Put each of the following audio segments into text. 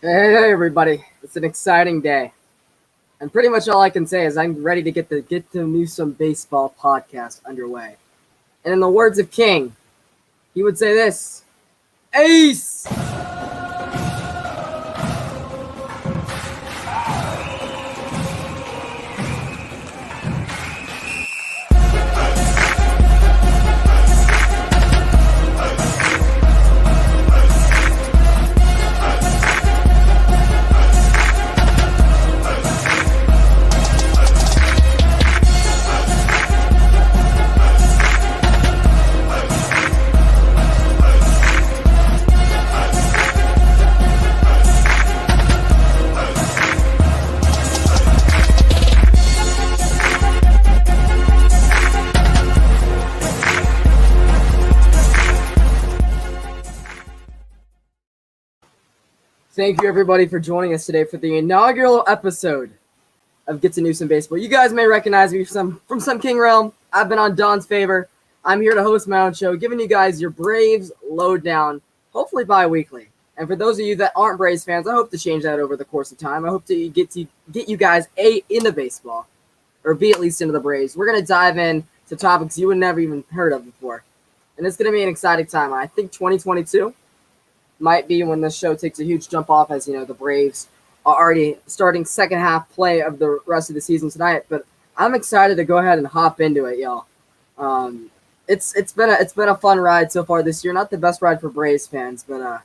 Hey everybody, it's an exciting day. And pretty much all I can say is I'm ready to get the Newsom baseball podcast underway. And in the words of King, he would say this: Ace! Thank you everybody for joining us today for the inaugural episode of Get to Newsom Baseball. You guys may recognize me from some King Realm. I've been on Don's favor. I'm here to host my own show, giving you guys your Braves lowdown, hopefully bi-weekly. And for those of you that aren't Braves fans, I hope to change that over the course of time. I hope to get you guys into baseball, or B at least into the Braves. We're gonna dive in to topics you would never even heard of before, and it's gonna be an exciting time. I think 2022 might be when this show takes a huge jump off, as you know, the Braves are already starting second half play of the rest of the season tonight. But I'm excited to go ahead and hop into it, y'all. It's been a fun ride so far this year. Not the best ride for Braves fans, but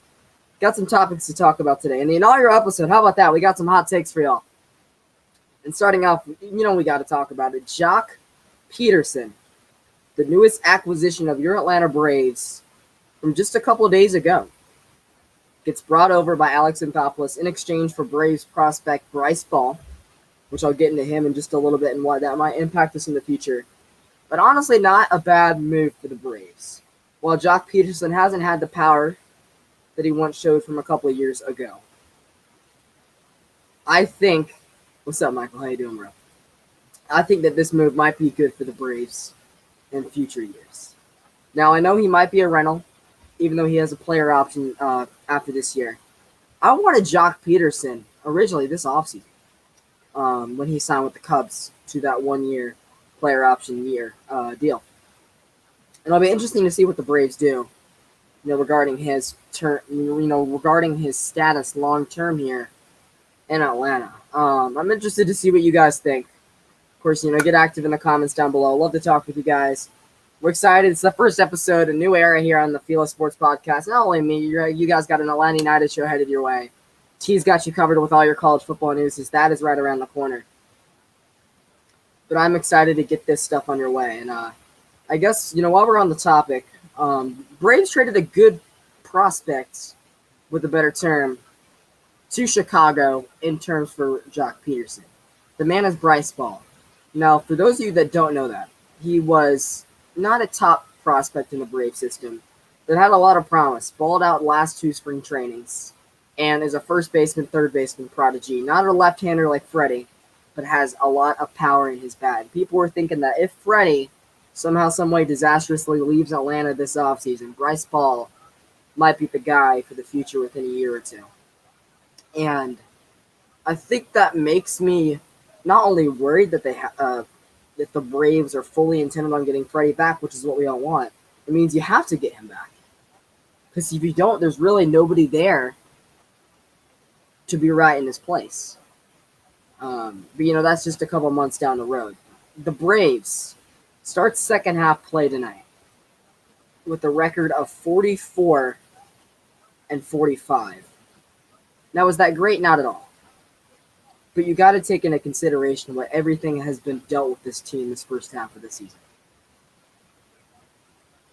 got some topics to talk about today. In the inaugural episode, how about that? We got some hot takes for y'all. And starting off, we got to talk about it. Joc Pederson, the newest acquisition of your Atlanta Braves from just a couple of days ago, gets brought over by Alex Anthopoulos in exchange for Braves prospect Bryce Ball, which I'll get into him in just a little bit and why that might impact us in the future. But honestly, not a bad move for the Braves. While Joc Pederson hasn't had the power that he once showed from a couple of years ago. I think, what's up, Michael? How you doing, bro? I think that this move might be good for the Braves in future years. Now, I know he might be a rental, even though he has a player option after this year. I wanted Joc Pederson originally this offseason when he signed with the Cubs to that 1-year player option year deal. And it'll be interesting to see what the Braves do, regarding his regarding his status long term here in Atlanta. I'm interested to see what you guys think. Of course, get active in the comments down below. Love to talk with you guys. We're excited. It's the first episode, a new era here on the FILA Sports Podcast. Not only me, you guys got an Atlanta United show headed your way. T's got you covered with all your college football news, as that is right around the corner. But I'm excited to get this stuff on your way. And I guess, while we're on the topic, Braves traded a good prospect, with a better term, to Chicago in terms for Joc Pederson. The man is Bryce Ball. Now, for those of you that don't know that, he was not a top prospect in the Brave system, that had a lot of promise. Balled out last 2 spring trainings, and is a first baseman, third baseman prodigy. Not a left-hander like Freddie, but has a lot of power in his bat. People were thinking that if Freddie somehow, some way, disastrously leaves Atlanta this offseason, Bryce Ball might be the guy for the future within a year or two. And I think that makes me not only worried that that the Braves are fully intended on getting Freddie back, which is what we all want. It means you have to get him back. Because if you don't, there's really nobody there to be right in his place. But, that's just a couple months down the road. The Braves start second half play tonight with a record of 44-45. Now, is that great? Not at all. But you got to take into consideration what everything has been dealt with this team this first half of the season.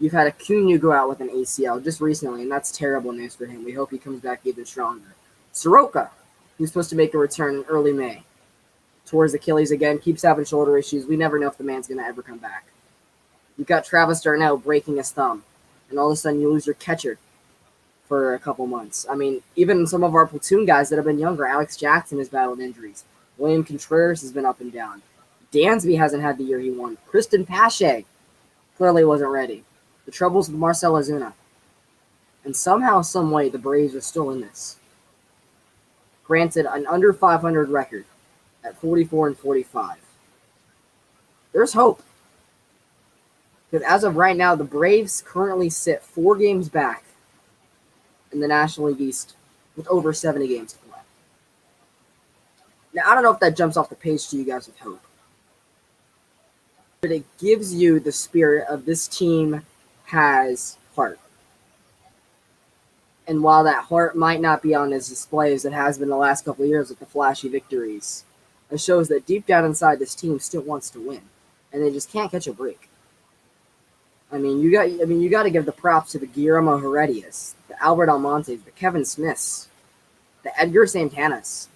You've had Acuna go out with an ACL just recently, and that's terrible news for him. We hope he comes back even stronger. Soroka, who's supposed to make a return in early May, towards Achilles again, keeps having shoulder issues. We never know if the man's going to ever come back. You've got Travis Darnell breaking his thumb, and all of a sudden you lose your catcher for a couple months. I mean, even some of our platoon guys that have been younger, Alex Jackson has battled injuries. William Contreras has been up and down. Dansby hasn't had the year he wanted. Kristen Pache clearly wasn't ready. The troubles with Marcell Ozuna. And somehow, some way, the Braves are still in this. Granted, an under 500 record at 44-45. There's hope. Because as of right now, the Braves currently sit 4 games back in the National League East with over 70 games to play. Now, I don't know if that jumps off the page to you guys with hope, but it gives you the spirit of this team has heart. And while that heart might not be on as display as it has been the last couple of years with the flashy victories, it shows that deep down inside this team still wants to win, and they just can't catch a break. You got to give the props to the Guillermo Heredias, the Albert Almontes, the Kevin Smiths, the Edgar Santanas,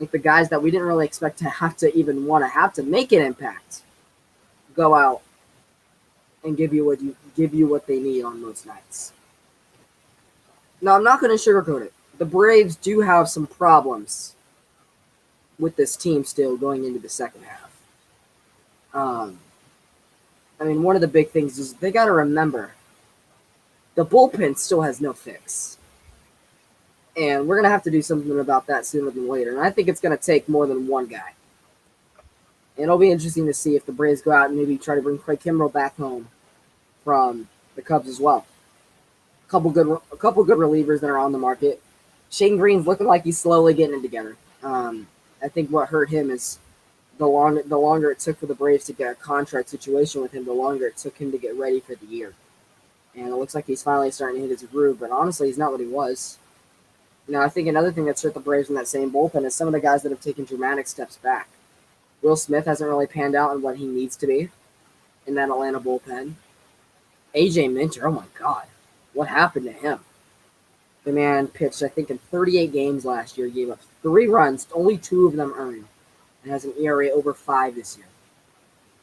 like the guys that we didn't really expect to have to make an impact, go out and give you what they need on most nights. Now, I'm not going to sugarcoat it. The Braves do have some problems with this team still going into the second half. One of the big things is they got to remember the bullpen still has no fix. And we're going to have to do something about that sooner than later. And I think it's going to take more than one guy. And it'll be interesting to see if the Braves go out and maybe try to bring Craig Kimbrell back home from the Cubs as well. A couple good relievers that are on the market. Shane Green's looking like he's slowly getting it together. I think what hurt him is the longer it took for the Braves to get a contract situation with him, the longer it took him to get ready for the year. And it looks like he's finally starting to hit his groove, but honestly, he's not what he was. I think another thing that's hurt the Braves in that same bullpen is some of the guys that have taken dramatic steps back. Will Smith hasn't really panned out on what he needs to be in that Atlanta bullpen. AJ Minter, oh my God, what happened to him? The man pitched, I think, in 38 games last year, gave up 3 runs, only 2 of them earned, and has an ERA over 5 this year.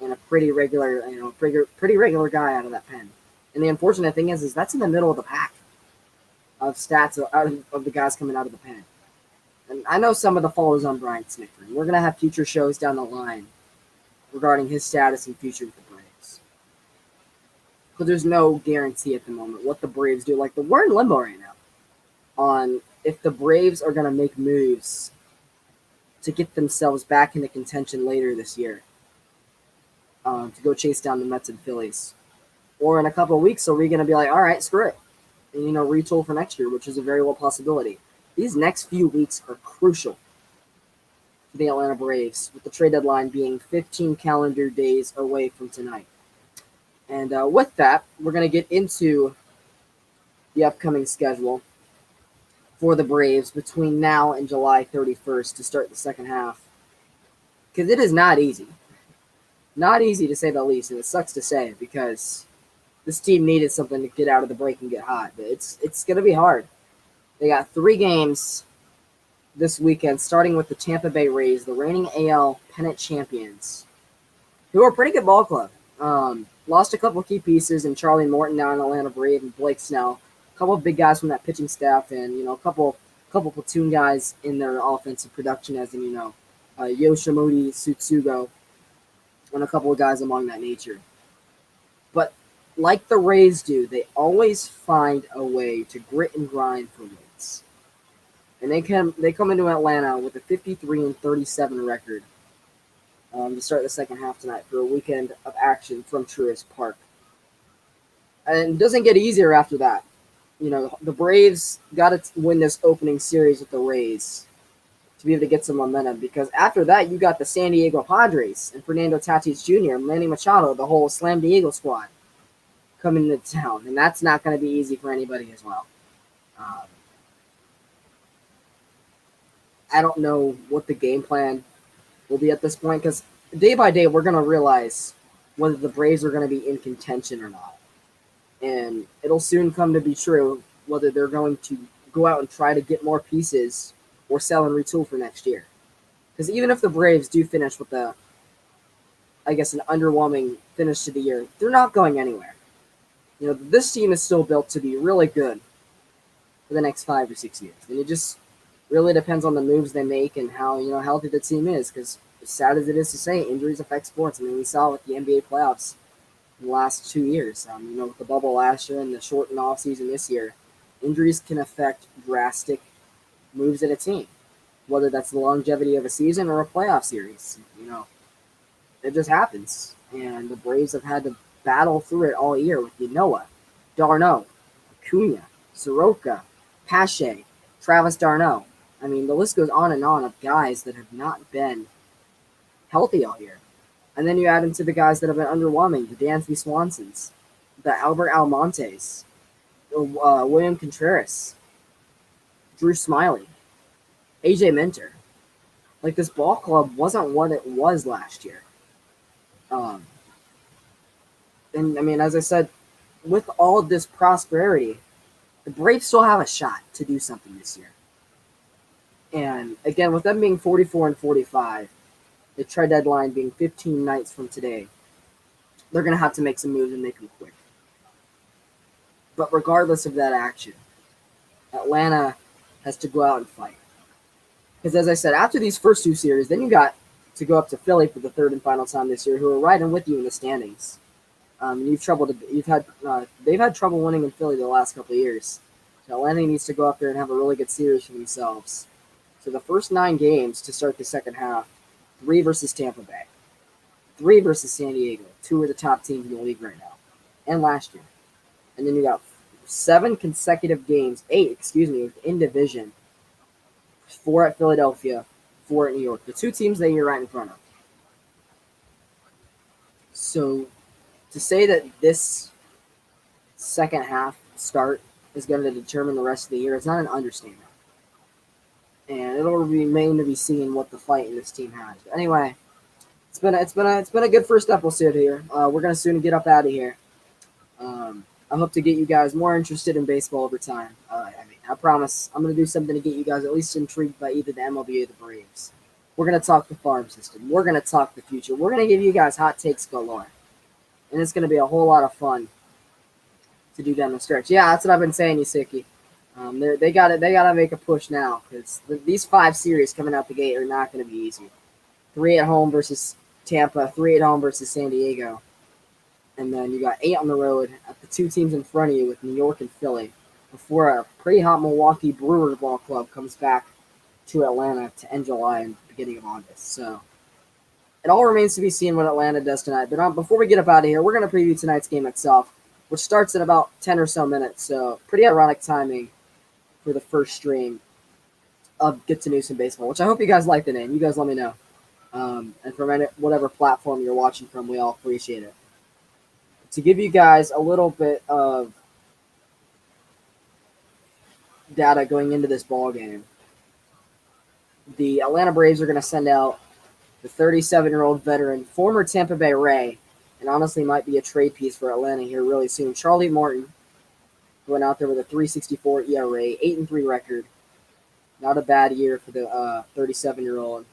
And a pretty regular guy out of that pen. And the unfortunate thing is that's in the middle of the pack of stats of the guys coming out of the pen. And I know some of the fall is on Brian Snitker. We're going to have future shows down the line regarding his status and future with the Braves. But there's no guarantee at the moment what the Braves do. We're in limbo right now on if the Braves are going to make moves to get themselves back into contention later this year to go chase down the Mets and Phillies. Or in a couple of weeks, are we going to be like, all right, screw it, and retool for next year, which is a very well possibility. These next few weeks are crucial for the Atlanta Braves, with the trade deadline being 15 calendar days away from tonight. And with that, we're going to get into the upcoming schedule for the Braves between now and July 31st to start the second half. Because it is not easy. Not easy to say the least, and it sucks to say because this team needed something to get out of the break and get hot. But it's going to be hard. They got 3 games this weekend, starting with the Tampa Bay Rays, the reigning AL pennant champions, who are a pretty good ball club. Lost a couple of key pieces in Charlie Morton now in Atlanta Brave and Blake Snell. A couple of big guys from that pitching staff, and a couple platoon guys in their offensive production, as in Yoshimori Tsutsugo, and a couple of guys among that nature. But like the Rays do, they always find a way to grit and grind for wins. And they come into Atlanta with a 53-37 record to start the second half tonight for a weekend of action from Truist Park. And it doesn't get easier after that. The Braves got to win this opening series with the Rays to be able to get some momentum, because after that, you got the San Diego Padres and Fernando Tatis Jr., Manny Machado, the whole Slam Diego squad coming into town, and that's not going to be easy for anybody as well. I don't know what the game plan will be at this point, because day by day, we're going to realize whether the Braves are going to be in contention or not. And it'll soon come to be true whether they're going to go out and try to get more pieces or sell and retool for next year. Because even if the Braves do finish with an underwhelming finish to the year, they're not going anywhere. This team is still built to be really good for the next 5 or 6 years. And it just really depends on the moves they make and how, healthy the team is. Because as sad as it is to say, injuries affect sports. We saw it with the NBA playoffs in the last 2 years. With the bubble last year and the shortened offseason this year, injuries can affect drastic moves in a team. whether that's the longevity of a season or a playoff series. It just happens. And the Braves have had to battle through it all year with Yanoa, d'Arnaud, Acuna, Soroka, Pache, Travis d'Arnaud. I mean, the list goes on and on of guys that have not been healthy all year. And then you add into the guys that have been underwhelming, the Dansby Swansons, the Albert Almontes, William Contreras, Drew Smiley, AJ Minter. Like, this ball club wasn't what it was last year. And I mean, as I said, with all this prosperity, the Braves still have a shot to do something this year. And again, with them being 44 and 45, the trade deadline being 15 nights from today, they're going to have to make some moves and make them quick. But regardless of that action, Atlanta has to go out and fight. Because as I said, after these first two series, then you got to go up to Philly for the third and final time this year, who are right in with you in the standings. They've had trouble winning in Philly the last couple of years. So Atlanta needs to go up there and have a really good series for themselves. So the first 9 games to start the second half: 3 versus Tampa Bay, 3 versus San Diego. 2 are the top teams in the league right now, and last year. And then you got 7 consecutive games, 8, in division. 4 at Philadelphia, 4 at New York. The 2 teams that you're right in front of. So to say that this second half start is going to determine the rest of the year, it's not an understatement. And it'll remain to be seen what the fight in this team has. But anyway, it's been a good first episode here. We're gonna soon get up out of here. I hope to get you guys more interested in baseball over time. I promise I'm gonna do something to get you guys at least intrigued by either the MLB or the Braves. We're gonna talk the farm system. We're gonna talk the future. We're gonna give you guys hot takes galore, and it's gonna be a whole lot of fun to do down the stretch. Yeah, that's what I've been saying, Yusiki. They gotta make a push now, because these 5 series coming out the gate are not going to be easy. 3 at home versus Tampa, 3 at home versus San Diego, and then you got 8 on the road at the 2 teams in front of you with New York and Philly, before a pretty hot Milwaukee Brewers ball club comes back to Atlanta to end July and beginning of August. So it all remains to be seen what Atlanta does tonight. But before we get up out of here, we're going to preview tonight's game itself, which starts in about 10 or so minutes. So pretty ironic timing for the first stream of Get to Newsom Baseball, which I hope you guys like the name. You guys let me know. And from whatever platform you're watching from, we all appreciate it. To give you guys a little bit of data going into this ball game, the Atlanta Braves are going to send out the 37-year-old veteran, former Tampa Bay Ray, and honestly might be a trade piece for Atlanta here really soon, Charlie Morton, went out there with a 3.64 ERA, 8-3 record. Not a bad year for the 37-year-old.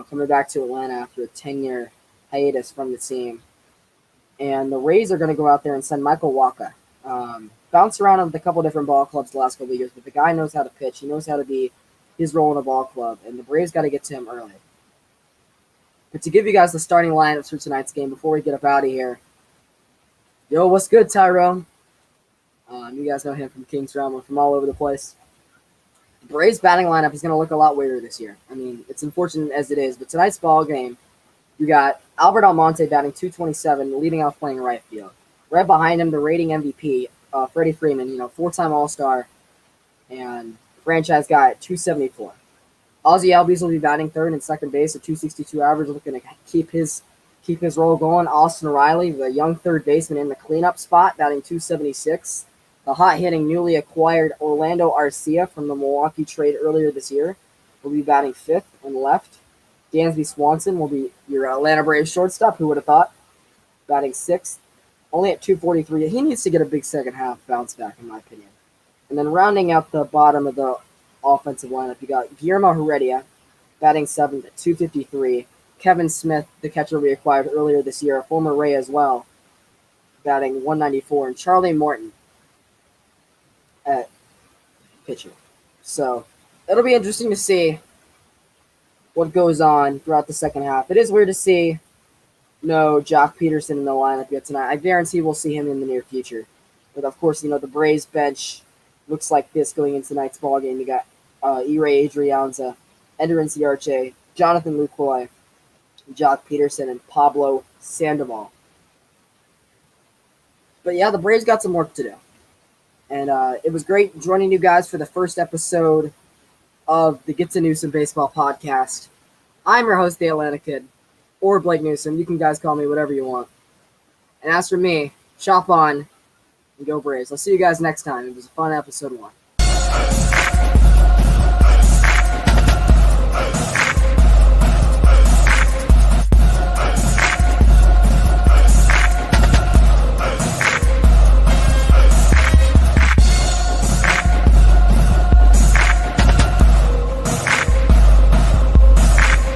Coming back to Atlanta after a 10-year hiatus from the team. And the Rays are going to go out there and send Michael Wacha. Bounced around with a couple different ball clubs the last couple of years, but the guy knows how to pitch. He knows how to be his role in a ball club, and the Braves got to get to him early. But to give you guys the starting lineups for tonight's game before we get up out of here. Yo, what's good, Tyrone? You guys know him from Kings Realm, from all over the place. The Braves batting lineup is going to look a lot weirder this year. I mean, it's unfortunate as it is, but tonight's ball game, you got Albert Almonte batting .227, leading off playing right field. Right behind him, the rating MVP, Freddie Freeman, 4-time All-Star and franchise guy at .274. Ozzie Albies will be batting third and second base at .262 average, looking to keep his role going. Austin Riley, the young third baseman in the cleanup spot, batting .276. The hot-hitting, newly acquired Orlando Arcia from the Milwaukee trade earlier this year will be batting fifth and left. Dansby Swanson will be your Atlanta Braves shortstop, who would have thought, batting sixth, only at .243. He needs to get a big second half bounce back, in my opinion. And then rounding out the bottom of the offensive lineup, you got Guillermo Heredia, batting seventh at .253. Kevin Smith, the catcher we acquired earlier this year, a former Ray as well, batting .194. And Charlie Morton at pitcher. So it'll be interesting to see what goes on throughout the second half. It is weird to see no Joc Pederson in the lineup yet tonight. I guarantee we'll see him in the near future. But of course, the Braves bench looks like this going into tonight's ball game. You got Ray Adrianza, Ender Inciarte, Jonathan Lucroy, Joc Pederson, and Pablo Sandoval. But yeah, the Braves got some work to do. And it was great joining you guys for the first episode of the Get to Newsom Baseball podcast. I'm your host, the Atlanta Kid, or Blake Newsom. You can guys call me whatever you want. And as for me, shop on and go Braves. I'll see you guys next time. It was a fun episode 1.